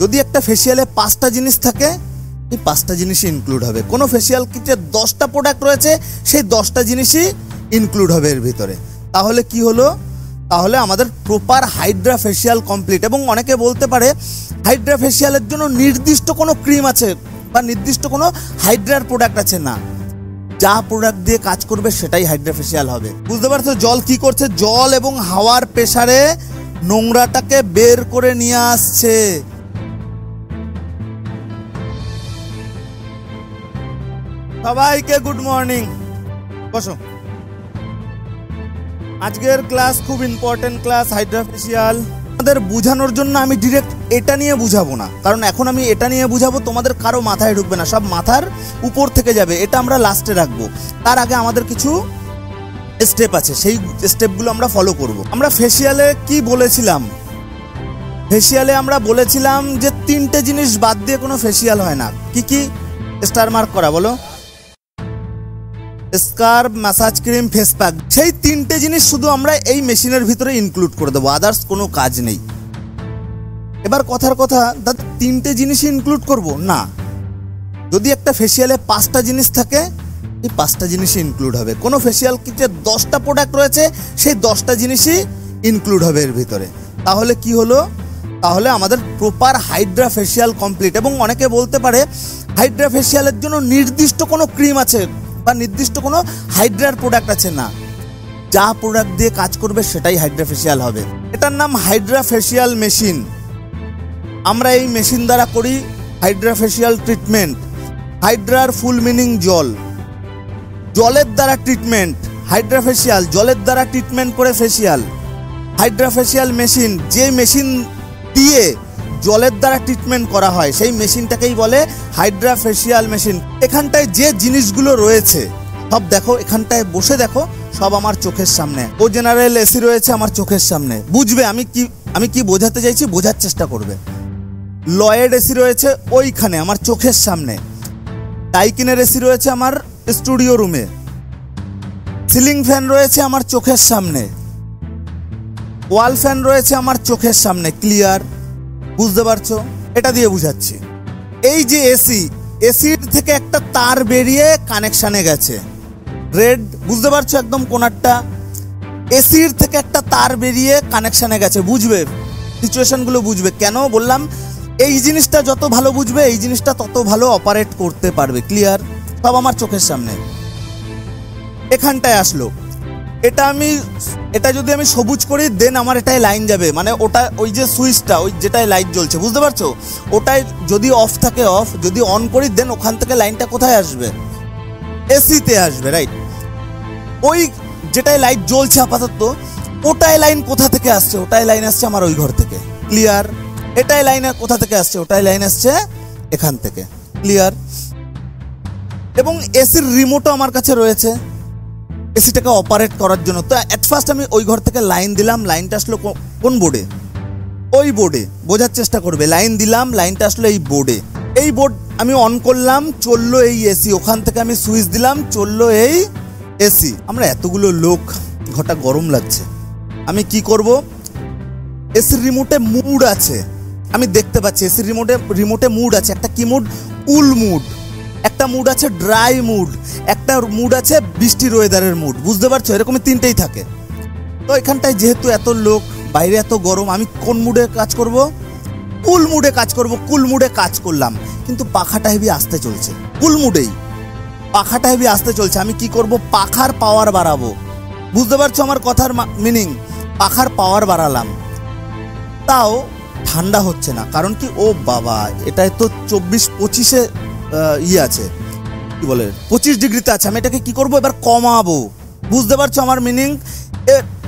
যদি একটা ফেসিয়ালে 5টা জিনিস থাকে, এই 5টা জিনিসই ইনক্লুড হবে। কোনো ফেসিয়াল কিটে 10টা প্রোডাক্ট রয়েছে, সেই 10টা জিনিসই ইনক্লুড হবে এর ভিতরে। তাহলে কি হলো? তাহলে আমাদের প্রপার হাইড্রা ফেসিয়াল কমপ্লিট। এবং অনেকে বলতে পারে হাইড্রা ফেসিয়ালের জন্য নির্দিষ্ট কোনো ক্রিম আছে বা নির্দিষ্ট কোনো হাইড্রার প্রোডাক্ট আছে, না, যা প্রোডাক্ট দিয়ে কাজ করবে সেটাই হাইড্রা ফেসিয়াল হবে। বুঝতে পারছো জল কি করছে? জল এবং হাওয়ার প্রেসারে নোংরাটাকে বের করে নিয়ে আসছে। সবাইকে গুড মর্নিং, বসো। আজকের ক্লাস খুব ইম্পর্টেন্ট ক্লাস, হাইড্রা ফেসিয়াল। তোমাদের বোঝানোর জন্য আমি ডিরেক্ট এটা নিয়ে বুঝাবো না, কারণ এখন আমি এটা নিয়ে বুঝাবো তোমাদের কারো মাথায় ঢুকবে না, সব মাথার উপর থেকে যাবে। এটা আমরা লাস্টে রাখবো। তার আগে আমাদের কিছু স্টেপ আছে, সেই স্টেপগুলো আমরা ফলো করব। আমরা ফেসিয়ালে কি বলেছিলাম? ফেসিয়ালে আমরা বলেছিলাম যে 3টে জিনিস বাদ দিয়ে কোনো ফেসিয়াল হয় না। কি কি? স্টার মার্ক করা, বলো। স্কার্ব, ম্যাসাজ ক্রিম, ফেস প্যাক। সেই 3টে জিনিস শুধু আমরা এই মেশিনের ভিতরে ইনক্লুড করে দেবো, আদার্স কোনো কাজ নেই। এবার কথার কথা, দাদা 3টে জিনিস ইনক্লুড করব না। যদি একটা ফেসিয়ালে 5টা জিনিস থাকে, এই 5টা জিনিসই ইনক্লুড হবে। কোনো ফেসিয়াল কিটে 10টা প্রোডাক্ট রয়েছে, সেই 10টা জিনিসই ইনক্লুড হবে এর ভিতরে। তাহলে কি হলো? তাহলে আমাদের প্রপার হাইড্রা ফেসিয়াল কমপ্লিট। এবং অনেকে বলতে পারে হাইড্রা ফেসিয়ালের জন্য নির্দিষ্ট কোনো ক্রিম আছে বা নির্দিষ্ট কোনো হাইড্রার প্রোডাক্ট আছে, না, যা প্রোডাক্ট দিয়ে কাজ করবে সেটাই হাইড্রা ফেসিয়াল হবে। এটার নাম হাইড্রা ফেসিয়াল মেশিন। আমরা এই মেশিন দ্বারা করি হাইড্রা ফেসিয়াল ট্রিটমেন্ট। হাইড্রার ফুল মিনিং জল, জলের দ্বারা ট্রিটমেন্ট। হাইড্রা ফেসিয়াল জলের দ্বারা ট্রিটমেন্ট করে ফেসিয়াল। হাইড্রা ফেসিয়াল মেশিন, যে মেশিন দিয়ে জলের দ্বারা ট্রিটমেন্ট করা হয় সেই মেশিনটাকেই বলে হাইড্রা ফেসিয়াল মেশিন। এখানটায় যে জিনিসগুলো রয়েছে সব দেখো, এখানটায় বসে দেখো, সব আমার চোখের সামনে। ও জেনারেল এসি রয়েছে আমার চোখের সামনে। বুঝবে আমি কি বোঝাতে চাইছি, বোঝার চেষ্টা করবে। লয়েড এসি রয়েছে ওইখানে আমার চোখের সামনে। ডাইকিনের এসি রয়েছে আমার স্টুডিও রুমে। সিলিং ফ্যান রয়েছে আমার চোখের সামনে। ওয়াল ফ্যান রয়েছে আমার চোখের সামনে। ক্লিয়ার? বুঝতে পারছো? এটা দিয়ে বুঝাচ্ছি। এই যে এসির থেকে একটা তার বেরিয়ে কানেকশানে গেছে, রেড, বুঝতে পারছো? একদম কোনারটা এসির থেকে একটা তার বেরিয়ে কানেকশানে গেছে। বুঝবে সিচুয়েশনগুলো, বুঝবে। কেন বললাম? এই জিনিসটা যত ভালো বুঝবে, এই জিনিসটা তত ভালো অপারেট করতে পারবে। ক্লিয়ার? সব আমার চোখের সামনে। এখানটায় আসলো, এটা যদি আমি সবুজ করি দেন আমার এটাই লাইন যাবে, মানে ওটা ওই যে সুইচটা, ওই যেটাই লাইট জ্বলছে, বুঝতে পারছো? ওটাই যদি অফ থাকে অফ, যদি অন করি দেন ওখান থেকে লাইনটা কোথায় আসবে? এসিতে আসবে, রাইট? ওই যেটাই লাইট জ্বলছে আপাতত, ওটাই লাইন কোথা থেকে আসছে? ওটাই লাইন আসছে আমার ওই ঘর থেকে। ক্লিয়ার? এটাই লাইন কোথা থেকে আসছে? ওটাই লাইন আসছে এখান থেকে। ক্লিয়ার? এবং এসির রিমোটও আমার কাছে রয়েছে এসিটাকে অপারেট করার জন্য। তো অ্যাট ফার্স্ট আমি ওই ঘর থেকে লাইন দিলাম, লাইনটা আসলো কোন বোর্ডে? ওই বোর্ডে। বোঝার চেষ্টা করবে। লাইন দিলাম, লাইনটা আসলো এই বোর্ডে। এই বোর্ড আমি অন করলাম, চললো এই এসি। ওখান থেকে আমি সুইচ দিলাম, চললো এই এসি। আমরা এতগুলো লোক, ঘরটা গরম লাগছে। আমি কি করব? এসির রিমোটে মুড আছে, আমি দেখতে পাচ্ছি এসির রিমোটে মুড আছে। একটা কি মুড? কুল মুড। একটা মুড আছে ড্রাই মুড। একটা মুড আছে বৃষ্টির ওয়েদারের মুড। বুঝতে পারছো? এরকমই 3টেই থাকে। তো এখানটায় যেহেতু এত লোক, বাইরে এত গরম, আমি কোন মুডে কাজ করব? কুল মুডে কাজ করব। কুল মুডে কাজ করলাম, কিন্তু পাখাটা হেভি আসতে চলছে। কুল মুডেই পাখাটা হেভি আসতে চলছে। আমি কি করব? পাখার পাওয়ার বাড়াবো। বুঝতে পারছো আমার কথার মিনিং? পাখার পাওয়ার বাড়ালাম, তাও ঠান্ডা হচ্ছে না। কারণ কি? ও বাবা, এটাই তো 24-25-এ আছে, কি বলে 25 ডিগ্রিতে আছে। আমি এটাকে কি করব? এবার কমাবো। বুঝতে পারছো আমার মিনিং?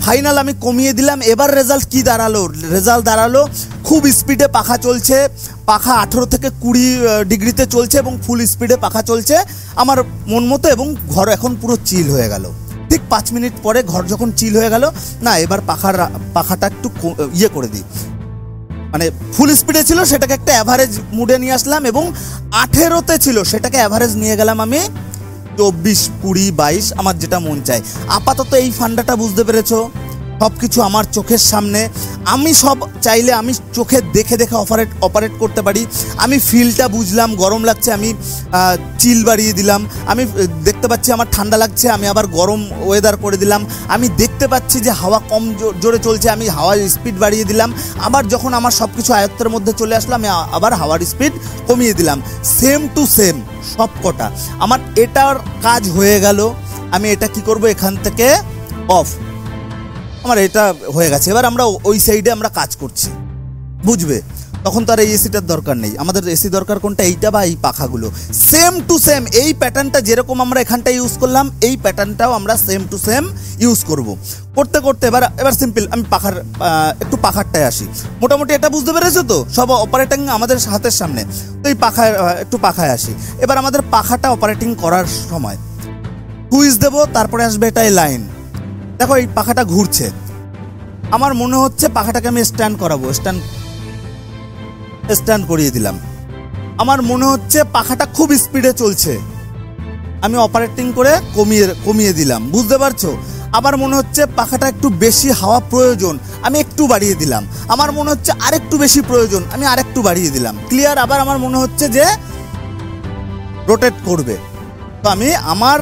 ফাইনাল আমি কমিয়ে দিলাম। এবার রেজাল্ট কি দাঁড়ালো? রেজাল্ট দাঁড়ালো খুব স্পিডে পাখা চলছে। পাখা 18 থেকে 20 ডিগ্রিতে চলছে এবং ফুল স্পিডে পাখা চলছে আমার মন মতো। এবং ঘর এখন পুরো চিল হয়ে গেল। ঠিক 5 মিনিট পরে ঘর যখন চিল হয়ে গেল, না এবার পাখাটা একটু করে দিই, মানে ফুল স্পিডে ছিল সেটাকে একটা অ্যাভারেজ মুডে নিয়ে আসলাম। এবং 18তে ছিল সেটাকে অ্যাভারেজ নিয়ে গেলাম আমি 24, 20, 22, আমার যেটা মন চায়। আপাতত এই ফান্ডাটা বুঝতে পেরেছো? সব কিছু আমার চোখের সামনে, আমি সব চাইলে আমি চোখে দেখে দেখে অপারেট করতে পারি। আমি ফিলটা বুঝলাম, গরম লাগছে আমি চিল বাড়িয়ে দিলাম, আমি দেখতে পাচ্ছি আমার ঠান্ডা লাগছে আমি আবার গরম ওয়েদার করে দিলাম, আমি দেখতে পাচ্ছি যে হাওয়া কম জোরে চলছে আমি হাওয়ার স্পিড বাড়িয়ে দিলাম, আবার যখন আমার সব কিছু আয়ত্তের মধ্যে চলে আসলো আমি আবার হাওয়ার স্পিড কমিয়ে দিলাম। সেম টু সেম সব কটা আমার এটার কাজ হয়ে গেল। আমি এটা কি করব, এখান থেকে অফ, আমার এটা হয়ে গেছে। এবার আমরা ওই সাইডে আমরা কাজ করছি, বুঝবে? তখন তো আর এই এসিটার দরকার নেই, আমাদের এসি দরকার কোনটা, এইটা বা এই পাখাগুলো। সেম টু সেম এই প্যাটার্নটা যেরকম আমরা এখানটা ইউজ করলাম, এই প্যাটার্নটাও আমরা সেম টু সেম ইউজ করব। করতে করতে এবার সিম্পল আমি একটু পাখারটায় আসি। মোটামুটি এটা বুঝতে পেরেছো তো, সব অপারেটিং আমাদের হাতের সামনে। তো এই পাখায় আসি। এবার আমাদের পাখাটা অপারেটিং করার সময় সুইচ দেবো, তারপরে আসবে এটাই লাইন। দেখো এই পাখাটা ঘুরছে, আমার মনে হচ্ছে পাখাটাকে আমি স্ট্যান্ড করাবো, স্ট্যান্ড করিয়ে দিলাম। আমার মনে হচ্ছে পাখাটা খুব স্পিডে চলছে, আমি অপারেটিং করে কমিয়ে দিলাম, বুঝতে পারছো? আবার মনে হচ্ছে পাখাটা একটু বেশি হাওয়া প্রয়োজন, আমি একটু বাড়িয়ে দিলাম। আমার মনে হচ্ছে আরেকটু বেশি প্রয়োজন, আমি আরেকটু বাড়িয়ে দিলাম। ক্লিয়ার? আবার আমার মনে হচ্ছে যে রোটেট করবে, তো আমি আমার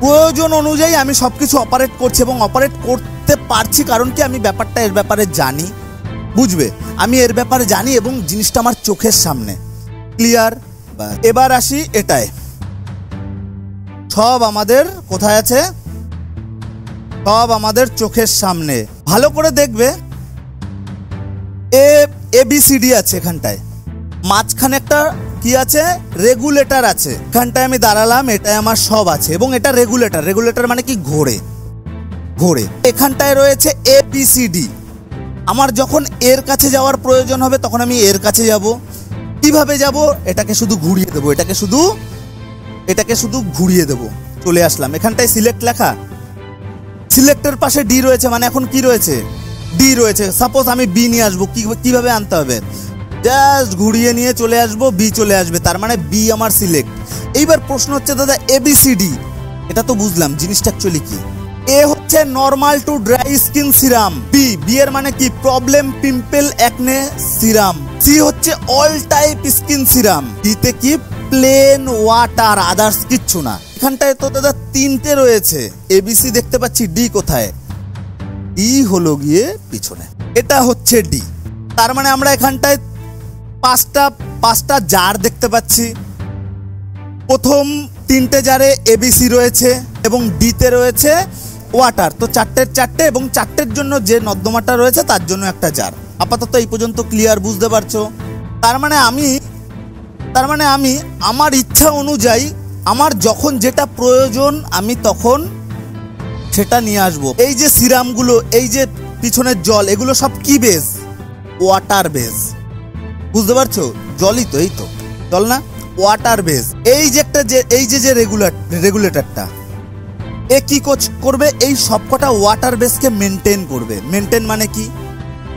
প্রয়োজন অনুযায়ী আমি সব কিছু অপারেট করছি এবং অপারেট করতে পারছি। কারণ কি, আমি ব্যাপারটা এর ব্যাপারে জানি, বুঝবে? আমি এর ব্যাপারে জানি এবং জিনিসটা আমার চোখের সামনে। ক্লিয়ার? এবার আসি এটায়, সব আমাদের কোথায় আছে, সব আমাদের চোখের সামনে। ভালো করে দেখবে ABCD আছে এখানটায়, মাঝখানে একটা কি আছে, রেগুলেটর আছে। এখানটায় আমি দাঁড়ালাম, এটাই আমার সব আছে এবং এটা রেগুলেটর মানে কি, ঘোরে। এখানটায় রয়েছে ABCD। আমার যখন এর কাছে যাওয়ার প্রয়োজন হবে তখন আমি এর কাছে যাব। কিভাবে যাব, এটাকে শুধু ঘুরিয়ে দেবো, এটাকে শুধু ঘুরিয়ে দেবো, চলে আসলাম। এখানটায় সিলেক্ট লেখা, সিলেক্টের পাশে ডি রয়েছে, মানে এখন কি রয়েছে, ডি রয়েছে। সাপোজ আমি বি নিয়ে আসবো, কিভাবে আনতে হবে, জাস্ট ঘুরিয়ে নিয়ে চলে আসবো, বি চলে আসবে, তার মানে বি আমার সিলেক্ট। এইবার প্রশ্ন হচ্ছে দাদা ABCD, এটা তো বুঝলাম, জিনিসটা অ্যাকচুয়ালি কি? এ হচ্ছে normal to dry skin serum, B এর মানে কি, problem pimple acne serum, C হচ্ছে অল টাইপ স্কিন সিরাম, ডিতে কি, প্লেন ওয়াটার, আদার্স কিচ্ছু না। এখানটায় তো দাদা তিনটে রয়েছে, ABC দেখতে পাচ্ছি, ডি কোথায়, ডি হলো গিয়ে পিছনে, এটা হচ্ছে ডি। তার মানে আমরা এখানটায় পাঁচটা জার দেখতে পাচ্ছি। প্রথম তিনটে জারে ABC রয়েছে এবং ডিতে রয়েছে ওয়াটার, তো চারটে এবং চারটের জন্য যে নর্দমাটা রয়েছে তার জন্য একটা জার। আপাতত এই পর্যন্ত ক্লিয়ার, বুঝতে পারছো? তার মানে আমি আমার ইচ্ছা অনুযায়ী আমার যখন যেটা প্রয়োজন আমি তখন সেটা নিয়ে আসবো। এই যে সিরামগুলো, এই যে পিছনের জল, এগুলো সব কি বেস, ওয়াটার বেস, বুঝতে পারছো? জলই তো, এই তো জল না, ওয়াটার বেস। এই যে একটা এই যে রেগুলেটরটা, এ কি করবে, এই সবকটা ওয়াটার বেসকে মেনটেন করবে। মেনটেন মানে কি,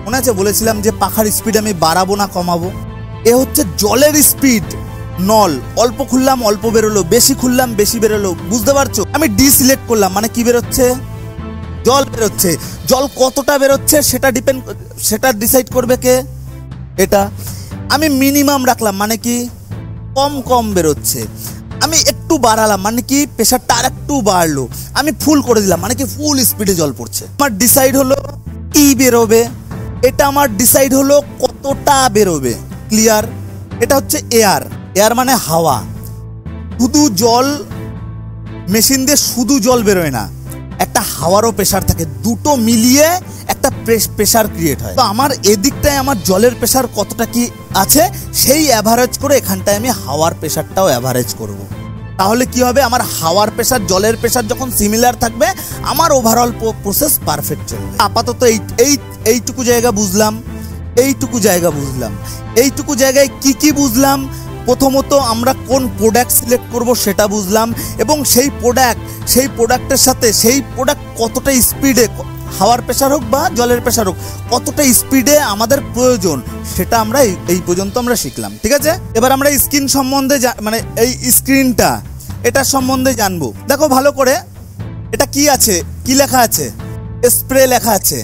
মনে আছে বলেছিলাম যে পাখার স্পিড আমি বাড়াবো না কমাবো। এ হচ্ছে জলের স্পিড, নল অল্প খুললাম অল্প বেরোলো, বেশি খুললাম বেশি বেরোলো, বুঝতে পারছো? আমি ডি সিলেক্ট করলাম, মানে কি বেরোচ্ছে, জল বেরোচ্ছে। জল কতটা বেরোচ্ছে সেটা ডিসাইড করবে কে, এটা। আমি মিনিমাম রাখলাম, মানে কি কম বেরোচ্ছে। আমি একটু বাড়ালাম, মানে কি প্রেশারটা আর একটু বাড়লো। আমি ফুল করে দিলাম, মানে কি ফুল স্পিডে জল পড়ছে। আমার ডিসাইড হলো কি বেরোবে, এটা আমার ডিসাইড হলো কতটা বেরোবে। ক্লিয়ার? এটা হচ্ছে এয়ার মানে হাওয়া। শুধু জল, মেশিন দিয়ে শুধু জল বেরোয় না, একটা হাওয়ারও প্রেশার থাকে, দুটো মিলিয়ে একটা প্রেশার ক্রিয়েট হয়। তো আমার এদিকটায় আমার জলের প্রেশার কতটা কি আছে সেই অ্যাভারেজ করে এখানটায় আমি হাওয়ার প্রেশারটাও অ্যাভারেজ করব। তাহলে কি হবে, আমার হাওয়ার প্রেশার জলের প্রেশার যখন সিমিলার থাকবে আমার ওভারঅল প্রসেস পারফেক্ট চলবে। আপাতত এইটুকু জায়গা বুঝলাম। এইটুকু জায়গায় কি বুঝলাম, প্রথমত আমরা কোন প্রোডাক্ট সিলেক্ট করব সেটা বুঝলাম এবং সেই প্রোডাক্টের সাথে সেই প্রোডাক্ট কতটা স্পিডে, হাওয়ার প্রেশার হোক বা জলের প্রেশার হোক, কতটা স্পিডে আমাদের প্রয়োজন সেটা আমরা এই পর্যন্ত আমরা শিখলাম। ঠিক আছে, এবার আমরা স্ক্রিন সম্বন্ধে মানে এই স্ক্রিনটা এটার সম্বন্ধে জানবো। দেখো ভালো করে, এটা কি আছে, কি লেখা আছে, স্প্রে লেখা আছে,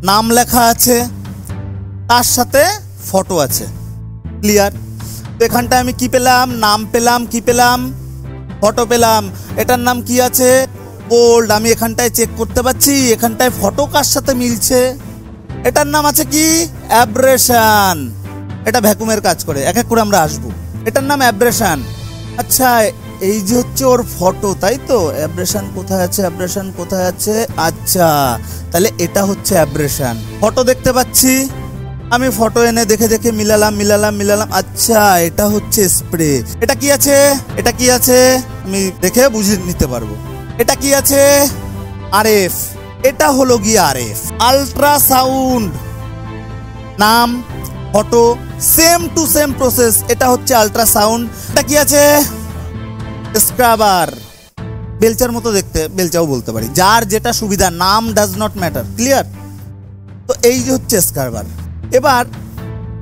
নাম লেখা আছে, তার সাথে ফটো আছে। ক্লিয়ার? তো এখানটায় আমি কি পেলাম? নাম পেলাম, কি পেলাম? ফটো পেলাম। এটার নাম কি আছে? গোল্ড। আমি এখানটায় চেক করতে পারছি এখানটায় ফটো কার সাথে মিলছে। এটার নাম আছে কি? অ্যাব্রেশন। এটা ভ্যাকুমের কাজ করে, এক এক করে আমরা আসবো। এটার নাম অ্যাব্রেশন। আচ্ছা, এই যে হচ্ছে ওর ফটো, তাই তো? অ্যাব্রেশন কোথায় আছে? অ্যাব্রেশন কোথায় আছে? আচ্ছা, তাহলে এটা হচ্ছে অ্যাব্রেশন। ফটো দেখতে পাচ্ছি, আমি ফটো এনে দেখে দেখে মিলালাম। আচ্ছা, এটা হচ্ছে স্প্রে। এটা কি আছে? এটা কি আছে? আমি দেখে বুঝে নিতে পারবো। এটা কি আছে? আরএফ। এটা হলো গিয়ে আরএফ, আল্ট্রাসাউন্ড। নাম, photo, same to same process. এটা হচ্ছে আল্ট্রাসাউন্ড। এটা কি আছে? স্ক্রাবার। বেলচার মতো দেখতে, বেলচাও বলতে পারি, যার যেটা সুবিধা, নাম ডাজ নট ম্যাটার। ক্লিয়ার? তো এই যে হচ্ছে স্ক্রাবার। এবার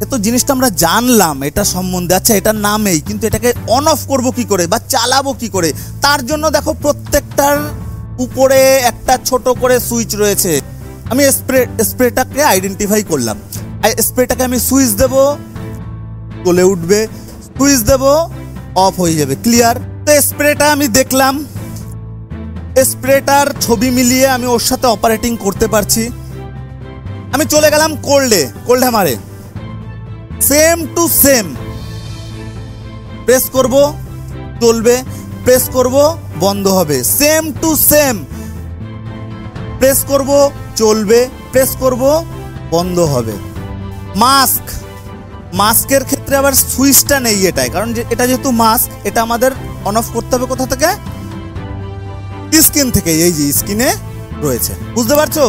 এত জিনিসটা আমরা জানলাম এটা সম্বন্ধে। আচ্ছা, এটার নাম এই, কিন্তু এটাকে অন অফ করবো কি করে বা চালাবো কি করে? তার জন্য দেখো প্রত্যেকটার উপরে একটা ছোট করে সুইচ রয়েছে। আমি স্প্রেটাকে আইডেন্টিফাই করলাম। স্প্রেটাকে আমি সুইচ দেব, জ্বলে উঠবে, সুইচ দেব, অফ হয়ে যাবে। ক্লিয়ার? তো স্প্রেটা আমি দেখলাম, স্প্রেটার ছবি মিলিয়ে আমি ওর সাথে অপারেটিং করতে পারছি। আমি চলে গেলাম কোল্ড হ্যামারে, সেম টু সেম। প্রেস করব, চলবে, প্রেস করব, বন্ধ হবে। Same to same. প্রেস করব, চলবে, প্রেস করব, বন্ধ হবে। মাস্কের ক্ষেত্রে আবার সুইচটা নেই এটাই, কারণ এটা যেহেতু মাস্ক, এটা আমাদের অন অফ করতে হবে কোথা থেকে? স্ক্রিন থেকে। এই যে স্ক্রিনে রয়েছে, বুঝতে পারছো?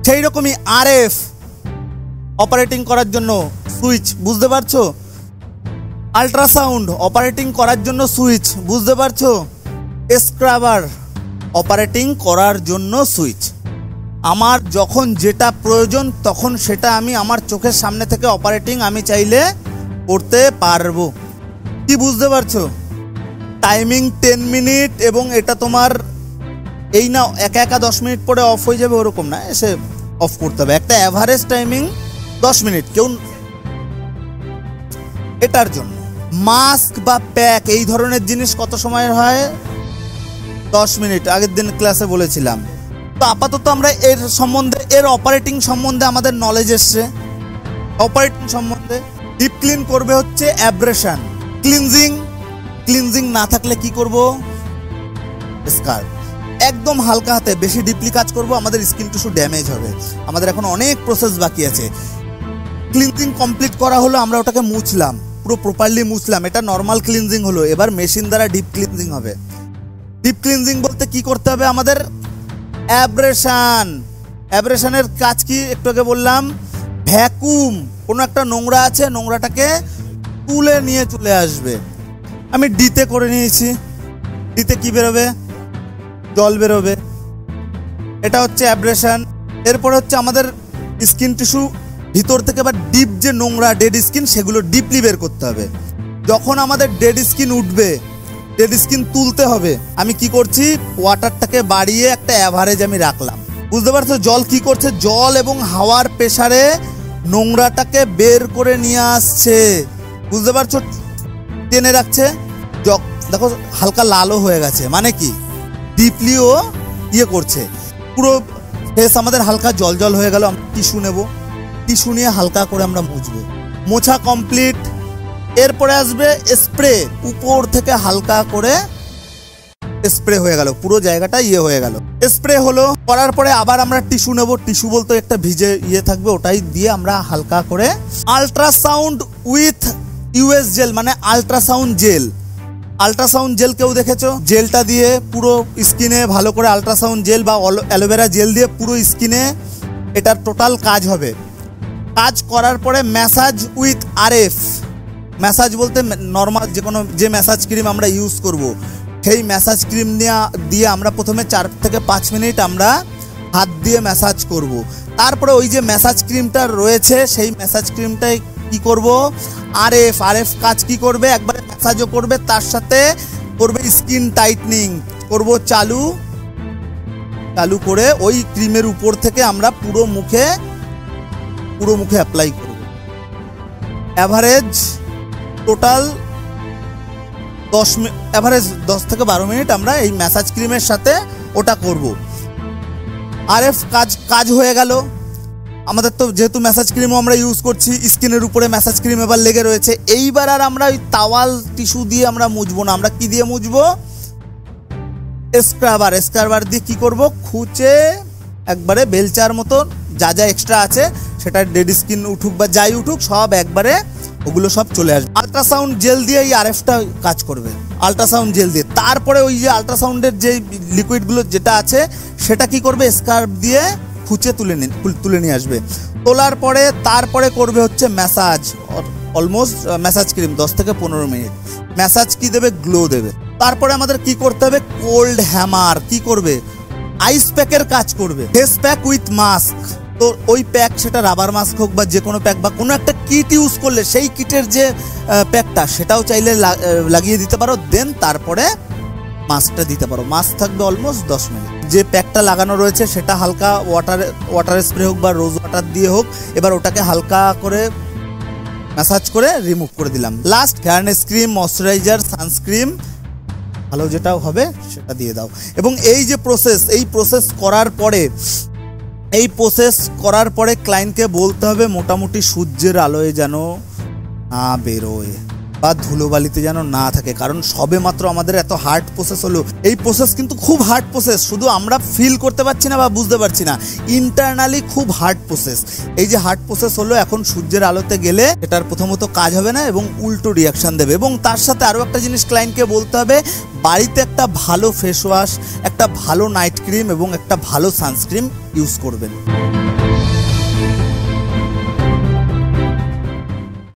সেই রকমই আরএফ অপারেটিং করার জন্য সুইচ, বুঝতে পারছো? আল্ট্রাসাউন্ড অপারেটিং করার জন্য সুইচ, বুঝতে পারছো? স্ক্রাবার অপারেটিং করার জন্য সুইচ। আমার যখন যেটা প্রয়োজন তখন সেটা আমি আমার চোখের সামনে থেকে অপারেটিং আমি চাইলে করতে পারবো। কি বুঝতে পারছো? টাইমিং 10 মিনিট, এবং এটা তোমার এই না একা 10 মিনিট পরে অফ হয়ে যাবে ওরকম না, এসে অফ করতে হবে। একটা অ্যাভারেজ টাইমিং 10 মিনিট। কেউ এটার জন্য মাস্ক বা প্যাক এই ধরনের জিনিস কত সময়ের হয়? 10 মিনিট। আগের দিন ক্লাসে বলেছিলাম। তো আপাতত আমরা এর সম্বন্ধে, এর অপারেটিং সম্বন্ধে আমাদের নলেজ এসছে। অপারেটিং সম্বন্ধে ডিপ ক্লিন করবে হচ্ছে অ্যাব্রেশন। ক্লিনজিং না থাকলে কি করব? স্কার্ব। একদম হালকা হাতে, বেশি ডিপলি কাজ করব, আমাদের স্কিন টিস্যু ড্যামেজ হবে। আমাদের এখন অনেক প্রসেস বাকি আছে। ক্লিনজিং কমপ্লিট করা হলো, আমরা ওটাকে মুছলাম, পুরো প্রপারলি মুছলাম। এটা নর্মাল ক্লিনজিং হলো। এবার মেশিন দ্বারা ডিপ ক্লিনজিং হবে। ডিপ ক্লিনজিং বলতে কি করতে হবে আমাদের? অ্যাব্রেশনের কাজ কি একটু আগে বললাম? ভ্যাকুম। কোনো একটা নোংরা আছে, নোংরাটাকে তুলে নিয়ে চলে আসবে। আমি ডিতে করে নিয়েছি। ডিতে কি বেরোবে? জল বেরোবে। এটা হচ্ছে অ্যাব্রেশন। এরপরে হচ্ছে আমাদের স্কিন টিস্যু ভিতর থেকে বা ডিপ যে নোংরা ডেড স্কিন, সেগুলো ডিপলি বের করতে হবে। যখন আমাদের ডেড স্কিন উঠবে, ডেড স্কিন তুলতে হবে, আমি কি করছি? ওয়াটারটাকে বাড়িয়ে একটা অ্যাভারেজ আমি রাখলাম। বুঝতে পারছো? জল কি করছে? জল এবং হাওয়ার প্রেসারে নোংরাটাকে বের করে নিয়ে আসছে। বুঝতে পারছো? টেনে রাখছে। দেখো হালকা লালও হয়ে গেছে, মানে কি? ডিপলিও ইয়ে করছে। পুরো ফেস আমাদের হালকা জল জল হয়ে গেল। আমরা টিস্যু নেব, টিস্যু নিয়ে হালকা করে আমরা মুছবো। মোছা কমপ্লিট। এরপরে আসবে স্প্রে। উপর থেকে হালকা করে স্প্রে হয়ে গেল, পুরো জায়গাটা ইয়ে হয়ে গেল। স্প্রে হলো, করার পরে আবার আমরা টিস্যু নেব। টিস্যু বলতে একটা ভিজে ইয়ে থাকবে, ওটাই দিয়ে আমরা হালকা করে আল্ট্রাসাউন্ড উইথ ইউএস জেল, মানে আল্ট্রাসাউন্ড জেল। আল্ট্রাসাউন্ড জেল কেউ দেখেছো? জেলটা দিয়ে পুরো স্কিনে ভালো করে আল্ট্রাসাউন্ড জেল বা অ্যালোভেরা জেল দিয়ে পুরো স্কিনে এটার টোটাল কাজ হবে। কাজ করার পরে ম্যাসাজ উইথ আরএফ। ম্যাসাজ বলতে নর্মাল যে ম্যাসাজ ক্রিম আমরা ইউজ করব, সেই ম্যাসাজ ক্রিম দিয়ে আমরা প্রথমে 4 থেকে 5 মিনিট আমরা হাত দিয়ে ম্যাসাজ করব। তারপরে ওই যে ম্যাসাজ ক্রিমটা রয়েছে, সেই ম্যাসাজ ক্রিমটাই কি করব? আরএফ কাজ কি করবে? একবারে ম্যাসাজও করবে, তার সাথে করবে স্কিন টাইটনিং। করব চালু, চালু করে ওই ক্রিমের উপর থেকে আমরা পুরো মুখে অ্যাপ্লাই করব। অ্যাভারেজ টোটাল 10 থেকে 12 মিনিট আমরা এই ম্যাসাজ ক্রিমের সাথে ওটা করব। আরএফ কাজ হয়ে গেল আমাদের। তো যেহেতু ম্যাসাজ ক্রিমও আমরা ইউজ করছি, স্কিনের উপরে ম্যাসাজ ক্রিম এবার লেগে রয়েছে, এইবার আর আমরা ওই তাওয়াল টিস্যু দিয়ে আমরা মুছবো না। আমরা কি দিয়ে মুছবো? স্ক্রাবার দিয়ে কি করব? খুঁচে একবারে বেলচার মতো যা যা এক্সট্রা আছে সেটা ডেড স্কিন উঠুক বা যাই উঠুক সব একবারে ওগুলো সব চলে আসবে। আল্ট্রাসাউন্ড জেল দিয়ে এই আরএফটা কাজ করবে, আল্ট্রাসাউন্ড জেল দিয়ে। তারপরে ওই যে আল্ট্রাসাউন্ডের যে লিকুইডগুলো যেটা আছে সেটা কি করবে? স্কার্ফ দিয়ে খুঁচে তুলে নিয়ে আসবে। তোলার পরে তারপরে করবে হচ্ছে ম্যাসাজ, অলমোস্ট ম্যাসাজ ক্রিম 10 থেকে 15 মিনিট। ম্যাসাজ কি দেবে? গ্লো দেবে। তারপরে আমাদের কি করতে হবে? কোল্ড হ্যামার কি করবে? আইস প্যাকের কাজ করবে। Face pack with mask. তো ওই প্যাক, সেটা রাবার মাস্ক হোক বা যে কোনো প্যাক বা কোনো একটা কিট ইউজ করলে সেই কিটের যে প্যাকটা সেটাও চাইলে লাগিয়ে দিতে পারো। দেন তারপরে মাস্কটা দিতে পারো। মাস্ক থাকবে অলমোস্ট 10 মিনিট। যে প্যাকটা লাগানো রয়েছে সেটা হালকা ওয়াটার স্প্রে হোক বা রোজ ওয়াটার দিয়ে হোক, এবার ওটাকে হালকা করে ম্যাসাজ করে রিমুভ করে দিলাম। Last fairness cream, moisturiser, sunscreen ভালো যেটাও হবে সেটা দিয়ে দাও। এবং এই যে প্রসেস করার পরে ক্লায়েন্টকে বলতে হবে মোটামুটি সূর্যের আলোয় যেন না বেরোয় বা ধুলোবালিতে যেন না থাকে, কারণ সবে মাত্র আমাদের এত হার্ড প্রসেস হলো। এই প্রসেস কিন্তু খুব হার্ড প্রসেস, শুধু আমরা ফিল করতে পারছি না বা বুঝতে পারছি না, ইন্টারনালি খুব হার্ড প্রসেস। এই যে হার্ড প্রসেস হলো, এখন সূর্যের আলোতে গেলে এটার প্রথমত কাজ হবে না এবং উল্টো রিয়াকশন দেবে। এবং তার সাথে আরও একটা জিনিস ক্লায়েন্টকে বলতে হবে, বাড়িতে একটা ভালো ফেস ওয়াশ, একটা ভালো নাইট ক্রিম এবং একটা ভালো সানস্ক্রিন ইউজ করবেন।